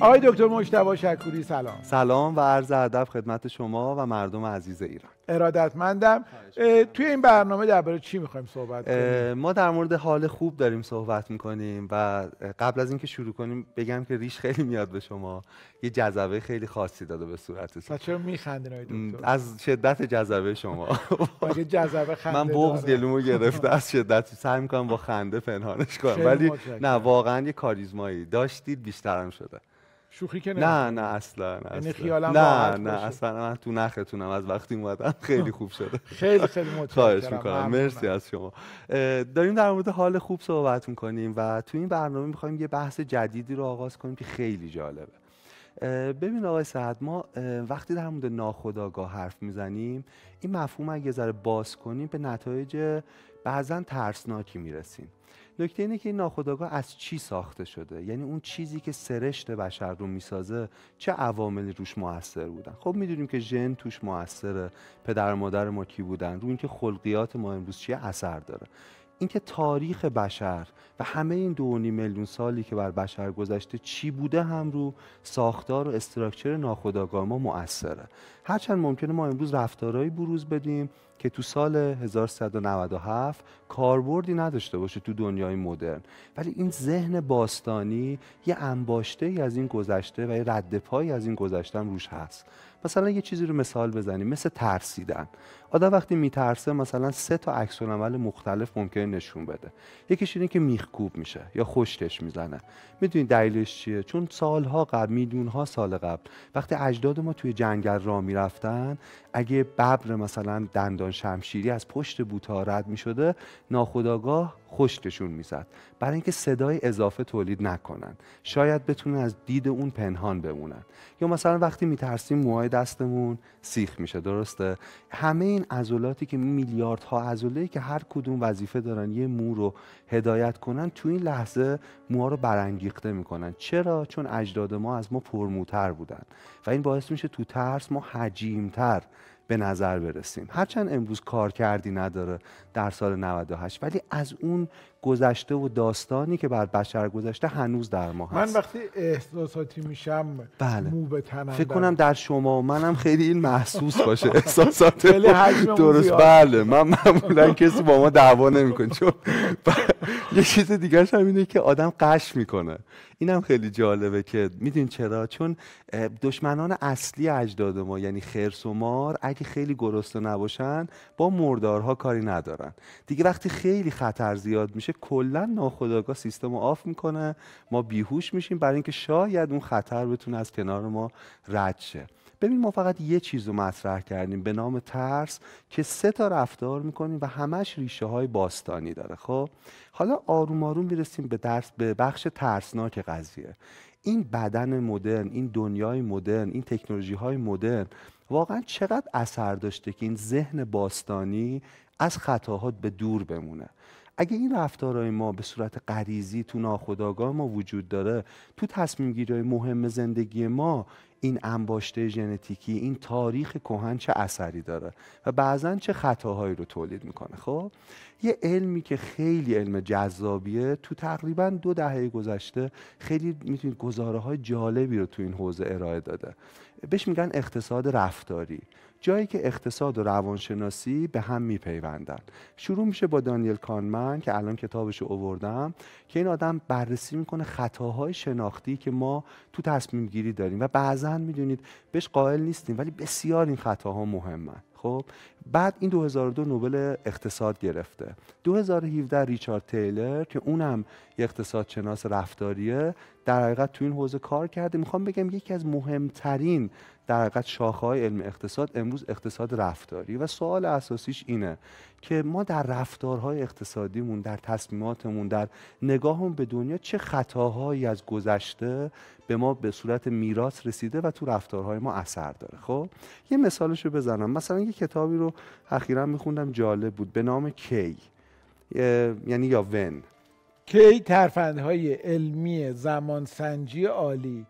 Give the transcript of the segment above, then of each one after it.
آقای دکتر مجتبی شکوری سلام. سلام و عرض ادب خدمت شما و مردم عزیز ایران. ارادتمندم. توی این برنامه درباره چی می‌خوایم صحبت کنیم؟ ما در مورد حال خوب داریم صحبت می‌کنیم و قبل از اینکه شروع کنیم بگم که ریش خیلی میاد به شما، یه جذبه خیلی خاصی داده به صورتتون. چرا می‌خندین آقای دکتر؟ از شدت جذبه شما. مگه جذبه خنده؟ من بغض گلومو گرفته از شدت، سعی می‌کنم با خنده پنهانش کنم، ولی نه واقعا یه کاریزمایی داشتید، بیشترم شده. شوخی که نه اصلا یعنی خیالم راحت نه اصلا من تو نختونم از وقتی اومدم خیلی خوب شده. خیلی متشکرم. خواهش میکنم. مرسی از شما. داریم در مورد حال خوب صحبت میکنیم و تو این برنامه میخوایم یه بحث جدیدی رو آغاز کنیم که خیلی جالبه. ببین آقای سعد، ما وقتی در مورد ناخودآگاه حرف میزنیم این مفهوم اگه ذره باز کنیم به نتایج بعضا ترسناکی میرسیم. نکته اینه که این ناخودآگاه از چی ساخته شده، یعنی اون چیزی که سرشت بشر رو میسازه چه عواملی روش موثر بودن. خب میدونیم که ژن توش موثره، پدر و مادر ما کی بودن، رو اینکه خلقیات ما امروز چیه اثر داره. اینکه تاریخ بشر و همه این 2.5 میلیون سالی که بر بشر گذشته چی بوده هم رو ساختار و استراکچر ناخودآگاه ما مؤثره. هرچند ممکنه ما امروز رفتارهایی بروز بدیم که تو سال 1397 کاربردی نداشته باشه تو دنیای مدرن، ولی این ذهن باستانی یه انباشته‌ای از این گذشته و یه ردپایی از این گذشته هم روش هست. مثلا یه چیزی رو مثال بزنیم، مثل ترسیدن. آدم وقتی میترسه مثلا 3 تا عکس‌العمل مختلف ممکنه نشون بده. یکیش اینه که میخکوب میشه یا خشکش میزنه. میدونید دلیلش چیه؟ چون سالها قبل، میلیون‌ها سال قبل، وقتی اجداد ما توی جنگل راه میرفتن، اگه ببر مثلا دندان شمشیری از پشت بوت‌ها رد میشده، ناخودآگاه خشکشون میزد برای اینکه صدای اضافه تولید نکنن، شاید بتونن از دید اون پنهان بمونن. یا مثلا وقتی میترسیم موهای دستمون سیخ میشه، درسته؟ همه این عضلاتی که میلیاردها عضله‌ای که هر کدوم وظیفه دارن یه مو رو هدایت کنن، تو این لحظه موها رو برانگیخته میکنن. چرا؟ چون اجداد ما از ما پرموتر بودن و این باعث میشه تو ترس ما حجیم‌تر به نظر برسیم. هرچند امروز کار کردی نداره در سال 98، ولی از اون گذشته و داستانی که بر بشر گذشته هنوز در ما هست. من وقتی احساساتی میشم مو به تنم، فکر کنم در شما و منم خیلی این محسوس باشه احساسات درست. بله، من معمولا کسی با ما دعوا نمیکنه، چون یه چیز دیگه هم اینه که آدم قش میکنه. اینم خیلی جالبه که میدونین چرا؟ چون دشمنان اصلی اجداد ما یعنی خرس و مار اگه خیلی گرسنه نباشن با مردارها کاری ندارن دیگه. وقتی خیلی خطر زیاد میشه کلا ناخودآگاه سیستم رو آف میکنه، ما بیهوش میشیم برای اینکه شاید اون خطر بتونه از کنار ما رد شه. ببین ما فقط یه چیز رو مطرح کردیم به نام ترس که 3 تا رفتار میکنیم و همش ریشه های باستانی داره. خب حالا آروم آروم میرسیم به بخش ترسناک قضیه. این بدن مدرن، این دنیای مدرن، این تکنولوژی های مدرن واقعا چقدر اثر داشته که این ذهن باستانی از خطاها به دور بمونه. اگه این رفتارهای ما به صورت غریزی تو ناخودآگاه ما وجود داره، تو تصمیم گیری‌های مهم زندگی ما این انباشته ژنتیکی، این تاریخ کهن چه اثری داره و بعضاً چه خطاهایی رو تولید میکنه. خب یه علمی که خیلی علم جذابیه، تو تقریباً 2 دهه گذشته خیلی میتونید گزاره‌های جالبی رو تو این حوزه ارائه داده. بهش میگن اقتصاد رفتاری، جایی که اقتصاد و روانشناسی به هم میپیوندن. شروع میشه با دانیل کانمن که الان کتابش رو آوردم، که این آدم بررسی میکنه خطاهای شناختی که ما تو تصمیم گیری داریم و بعضا میدونید بهش قائل نیستیم ولی بسیار این خطاها مهمن. خب بعد این 2002 نوبل اقتصاد گرفته. 2017 ریچارد تیلر که اونم یک اقتصادشناس رفتاریه در حقیقت تو این حوزه کار کرده. میخوام بگم یکی از مهمترین در حقیقت شاخه‌های علم اقتصاد امروز اقتصاد رفتاری و سوال اساسیش اینه که ما در رفتارهای اقتصادیمون، در تصمیماتمون، در نگاهمون به دنیا چه خطاهایی از گذشته به ما به صورت میراث رسیده و تو رفتارهای ما اثر داره. خب یه مثالشو بزنم. مثلا یه کتابی رو اخیراً میخوندم جالب بود به نام کی، یعنی یا ون. کی ترفندهای علمی زمانسنجی عالی،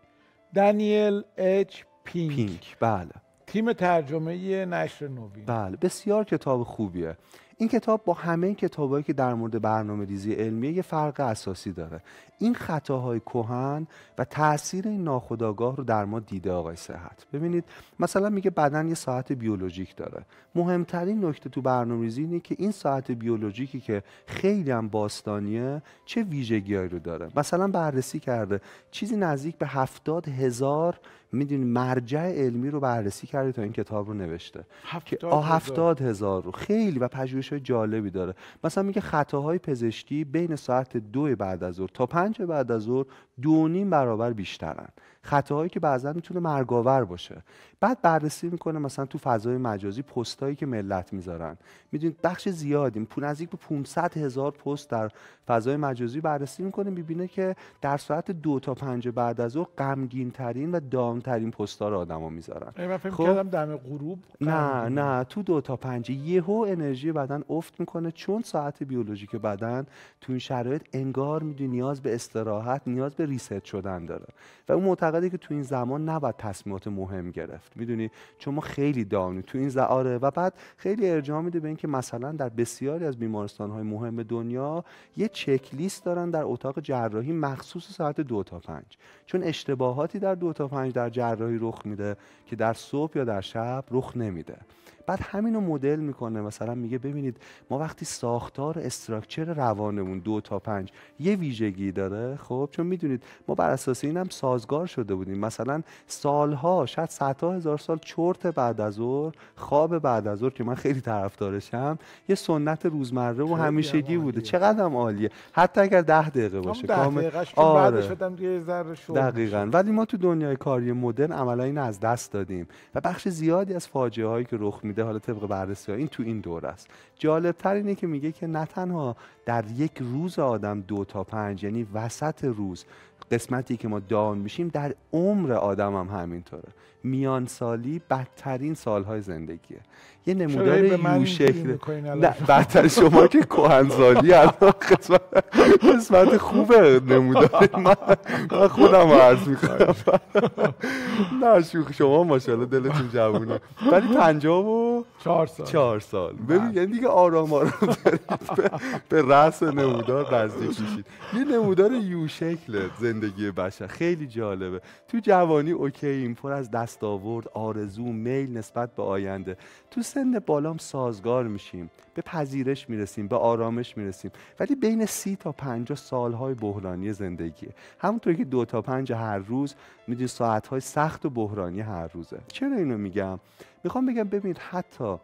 دانیل اچ پینک. بله. تیم ترجمه نشر نوین. بله، بسیار کتاب خوبیه. این کتاب با همه کتابایی که در مورد برنامه‌ریزی علمی یه فرق اساسی داره. این خطاهای کهن و تاثیر این ناخودآگاه رو در ما دیده آقای صحت. ببینید مثلا میگه بدن یه ساعت بیولوژیک داره. مهمترین نکته تو برنامه‌ریزی اینه که این ساعت بیولوژیکی که خیلی هم باستانیه چه ویژگی‌هایی رو داره. مثلا بررسی کرده چیزی نزدیک به 70,000 میدونی مرجع علمی رو بررسی کرده تا این کتاب رو نوشته. 70,000 رو خیلی و پژوهش‌های جالبی داره. مثلا میگه خطاهای پزشکی بین ساعت 2 بعد از ظهر تا 5 بعد از ظهر 2.5 برابر بیشترن. خطاهایی که بعضا میتونه مرگاور باشه. بعد بررسی میکنه مثلا تو فضای مجازی پستایی که ملت میذارن. میدونید بخش زیادی نزدیک به 500,000 پست در فضای مجازی بررسی میکنه، میبینه که در ساعت 2 تا 5 بعد از ظهر غمگین ترین و دامترین پستا رو آدما میذارن. من فکر کردم دم غروب. نه تو 2 تا 5 یهو انرژی بدن افت میکنه، چون ساعت بیولوژیک بدن تو این شرایط انگار میدونی نیاز به استراحت، نیاز به ریست شدن داره و اون معتقده که تو این زمان نباید تصمیمات مهم گرفت. میدونی چون ما خیلی داونی تو این زاره. و بعد خیلی ارجاع میده به اینکه مثلا در بسیاری از بیمارستان‌های مهم دنیا یه چک لیست دارن در اتاق جراحی مخصوص ساعت 2 تا 5، چون اشتباهاتی در 2 تا 5 در جراحی رخ میده که در صبح یا در شب رخ نمیده. بعد همینو مدل میکنه، مثلا میگه ببینید ما وقتی ساختار استراکچر روانمون 2 تا 5 یه ویژگی داره، خب چون میدونید ما بر اساس اینم سازگار شده بودیم، مثلا سالها شاید صدها هزار سال چرت بعد از ظهر، خواب بعد از ظهر که من خیلی طرفدارشم، یه سنت روزمره و همیشگی بوده. چقدر هم عالیه، حتی اگر 10 دقیقه باشه کامل. آره یه ذره شد دقیقاً. ولی ما تو دنیای کاری مدرن عملا این از دست دادیم و بخش زیادی از فاجعه هایی که رخ میده حالا طبق بررسی‌ها این تو این دوره است. جالب‌تر اینه که میگه که نه تنها در یک روز آدم 2 تا 5 یعنی وسط روز قسمتی که ما داون میشیم، در عمر آدم هم همینطوره. میان سالی بدترین سالهای زندگیه. یه نمودار یو شکل. نه بدتر شما که کهنسالی الان قسمت خوبه نمودار. من خودم عرض میکنم. نه شوخ، شما ماشاءالله دلتون جوونه، ولی 54 سال. ببین یعنی دیگه آرام آرام دارید به رأس نمودار نزدیک میشید. یه نمودار یو شکل زندگی بشر خیلی جالبه. تو جوانی اوکییم، پر از دستاورد، آرزو، میل نسبت به آینده. تو سن بالام سازگار میشیم، به پذیرش میرسیم، به آرامش میرسیم. ولی بین 30 تا 50 سالهای بحرانی زندگیه. همونطور که 2 تا 5 هر روز میدونی ساعتهای سخت و بحرانی هر روزه. چرا اینو میگم؟ میخوام بگم ببینید حتی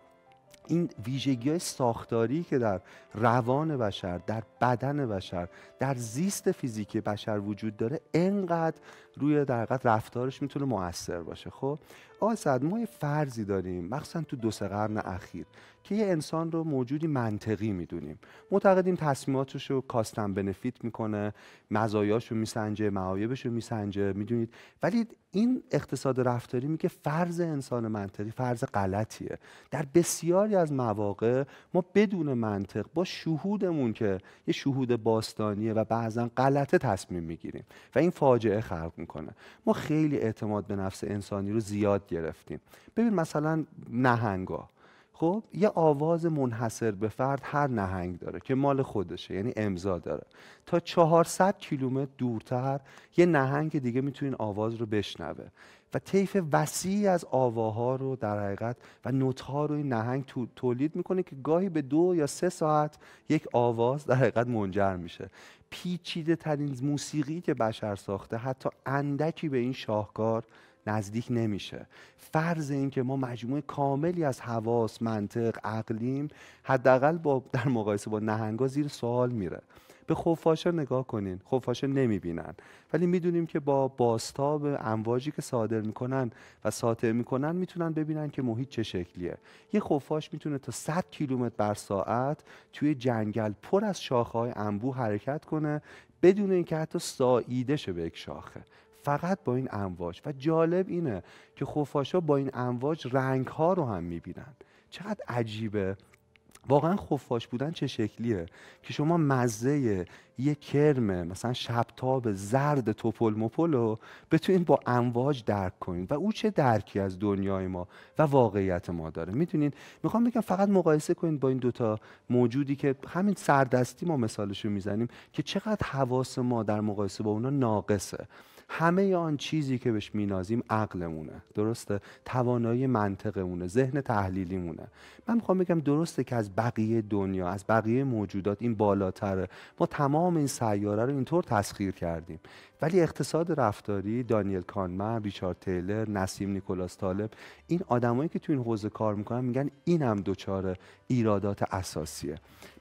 این ویژگی‌های ساختاری که در روان بشر، در بدن بشر، در زیست فیزیکی بشر وجود داره، انقدر روی در حقیقت رفتارش میتونه مؤثر باشه. خب آقای سعد، ما یه فرضی داریم مخصوصا تو 2-3 قرن اخیر که یه انسان رو موجودی منطقی میدونیم. معتقدیم تصمیماتش رو کاستن بنفیت میکنه، مزایاشو میسنجه، معایبشو میسنجه، میدونید. ولی این اقتصاد رفتاری میگه فرض انسان منطقی فرض غلطیه. در بسیاری از مواقع ما بدون منطق با شهودمون که یه شهود باستانیه و بعضا غلطه تصمیم میگیریم و این فاجعه خلق میکنه. ما خیلی اعتماد به نفس انسانی رو زیاد گرفتیم. ببین مثلا نهنگا، خب یه آواز منحصر به فرد هر نهنگ داره که مال خودشه، یعنی امضا داره. تا 400 کیلومتر دورتر یه نهنگ دیگه میتونه این آواز رو بشنوه و طیف وسیعی از آواها رو در حقیقت و نوت‌ها رو این نهنگ تولید میکنه که گاهی به 2 یا 3 ساعت یک آواز در حقیقت منجر میشه. پیچیده ترین موسیقی که بشر ساخته حتی اندکی به این شاهکار نزدیک نمیشه. فرض این که ما مجموعه کاملی از حواس، منطق، عقلیم، حداقل در مقایسه با نهنگا زیر سوال میره. به خفاشا نگاه کنین، خفاشا نمیبینن ولی میدونیم که با بازتاب امواجی که صادر میکنن و ساطع میکنن میتونن ببینن که محیط چه شکلیه. یه خفاش میتونه تا 100 کیلومتر بر ساعت توی جنگل پر از شاخه‌های انبوه حرکت کنه بدون اینکه حتی ساییده شه به یک شاخه، فقط با این امواج. و جالب اینه که خفاشا با این امواج رنگ‌ها رو هم میبینن. چقدر عجیبه. واقعا خفاش بودن چه شکلیه که شما مزه یه کرم مثلا شبتاب زرد توپل مپل رو بتونید با امواج درک کنید و او چه درکی از دنیای ما و واقعیت ما داره. میتونید میخوام بگم فقط مقایسه کنید با این دوتا موجودی که همین سردستی ما مثالشو میزنیم که چقدر حواس ما در مقایسه با اونا ناقصه. همه آن چیزی که بهش مینازیم عقلمونه، درسته؟ توانایی منطقمونه، ذهن تحلیلیمونه. من میخوام بگم درسته که از بقیه دنیا، از بقیه موجودات این بالاتره. ما تمام این سیاره رو اینطور تسخیر کردیم. ولی اقتصاد رفتاری، دانیل کانمن، ریچارد تیلر، نسیم نیکولاس طالب، این آدمایی که تو این حوزه کار میکنن میگن اینم دچار ایرادات اساسیه.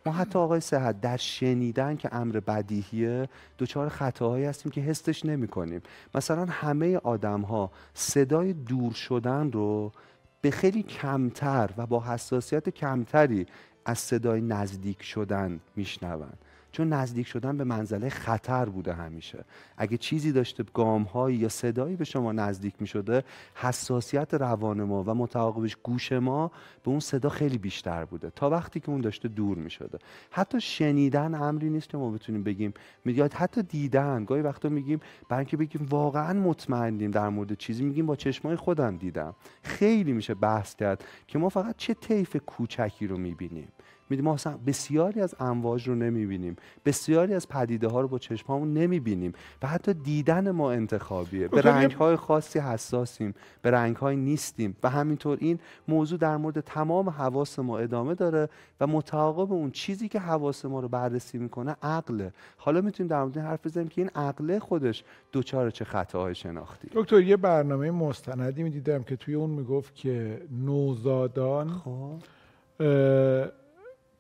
ما حتی آقای صحت در شنیدن که امر بدیهیه دچار خطاهایی هستیم که حسش نمی‌کنیم. مثلا همه آدم‌ها صدای دور شدن رو به خیلی کمتر و با حساسیت کمتری از صدای نزدیک شدن میشنون، چون نزدیک شدن به منزله خطر بوده همیشه. اگه چیزی داشته گام‌هایی یا صدایی به شما نزدیک می‌شده، حساسیت روان ما و متعاقبش گوش ما به اون صدا خیلی بیشتر بوده تا وقتی که اون داشته دور می‌شده. حتی شنیدن امری نیست که ما بتونیم بگیم، میگه حتی دیدن، گاهی وقتا میگیم برای اینکه بگیم واقعاً مطمئنیم در مورد چیزی، میگیم با چشمای خودم دیدم. خیلی میشه بحث کرد که ما فقط چه طیف کوچکی رو می‌بینیم. ما اصلا بسیاری از امواج رو نمیبینیم، بسیاری از پدیده ها رو با چشمامون نمیبینیم و حتی دیدن ما انتخابیه. به رنگ های خاصی حساسیم، به رنگ های نیستیم و همینطور این موضوع در مورد تمام حواس ما ادامه داره و متعاقب اون چیزی که حواس ما رو بررسی میکنه عقله. حالا میتونیم در مورد حرف بزنیم که این عقله خودش دوچار چه خطاهای شناختی. دکتر یه برنامه مستندی میدیدم که توی اون میگفت که نوزادان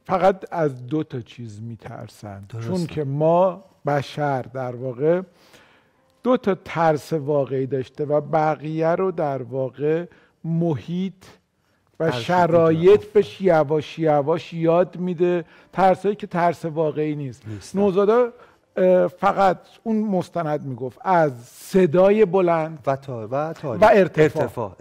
فقط از 2 تا چیز میترسن، چون که ما بشر در واقع 2 تا ترس واقعی داشته و بقیه رو در واقع محیط و شرایط بهش یواش یواش یاد میده، ترسایی که ترس واقعی نیست. نوزادا فقط اون مستند میگفت از صدای بلند و ارتفاع.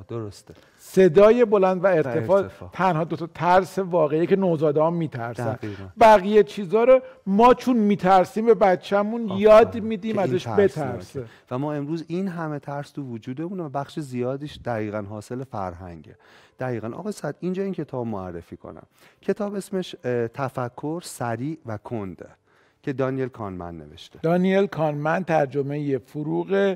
درسته. صدای بلند و ارتفاع تنها 2 تا ترس واقعیه که نوزادان میترسن. بقیه چیزا رو ما چون میترسیم به بچه‌مون یاد میدیم ازش بترسه. و ما امروز این همه ترس تو وجودمون و بخش زیادیش دقیقاً حاصل فرهنگه. دقیقاً. آقا سعد اینجا این کتاب معرفی کنم. کتاب اسمش تفکر سریع و کنده که دانیل کانمن نوشته. دانیل کانمن ترجمه فروغ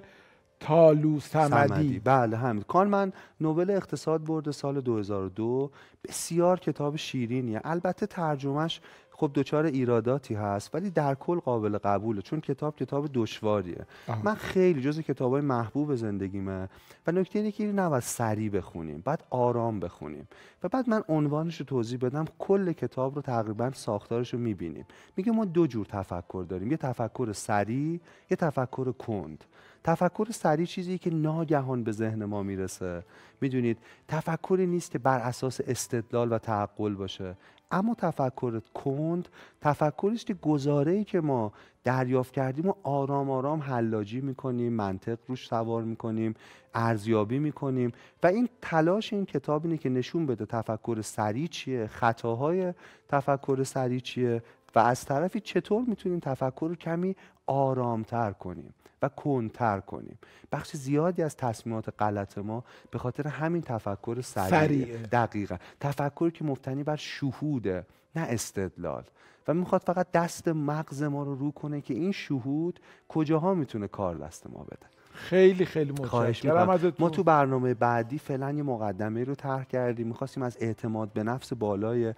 طالوسمدی. بله همین. کانمن نوبل اقتصاد برده سال 2002. بسیار کتاب شیرینیه. البته ترجمهش خب دچار ایراداتی هست ولی در کل قابل قبوله، چون کتاب دشواریه. من خیلی جز کتابای محبوب زندگیمه و نکته اینه که نباید سریع بخونیم، بعد آرام بخونیم. و بعد من عنوانش رو توضیح بدم. کل کتاب رو تقریبا ساختارش رو میبینیم. میگه ما 2 جور تفکر داریم، یه تفکر سریع، یه تفکر کند. تفکر سریع چیزی که ناگهان به ذهن ما میرسه. میدونید تفکری نیست که بر اساس استدلال و تعقل باشه. اما تفکر کند تفکری است که گزاره‌ای که ما دریافت کردیم و آرام آرام حلاجی میکنیم، منطق روش سوار میکنیم، ارزیابی میکنیم. و این تلاش این کتاب اینه که نشون بده تفکر سریع چیه، خطاهای تفکر سریع چیه و از طرفی چطور میتونیم تفکر رو کمی آرامتر کنیم و کندتر کنیم. بخش زیادی از تصمیمات غلط ما به خاطر همین تفکر سریع. دقیقاً. تفکری که مبتنی بر شهوده نه استدلال و میخواد فقط دست مغز ما رو کنه که این شهود کجاها میتونه کار دست ما بده. خیلی خیلی متشکرم ازتون. ما تو برنامه بعدی فعلا یه مقدمه رو طرح کردیم. می‌خواستیم از اعتماد به نفس بالای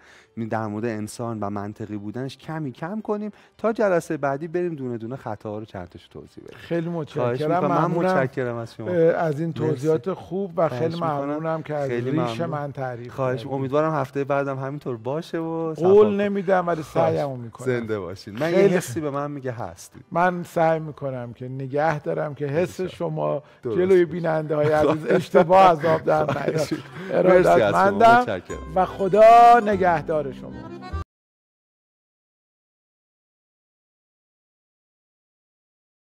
در مورد انسان و منطقی بودنش کمی کم کنیم تا جلسه بعدی بریم دونه دونه خطاها رو چند تاشو توضیح بدیم. خیلی متشکرم. من متشکرم از شما از این توضیحات خوب و خیلی ممنونم که از ریش من تعریف کردید. امیدوارم هفته بعدم همینطور باشه و قول نمیدم ولی سعیمو میکنم. زنده باشین. من یه حسی به من میگه هستید. من سعی میکنم که نگه دارم که حس شما جلوی بیننده های عزیز اشتباه عذاب در نیاد. ارادتمندم و خدا نگهدار شما.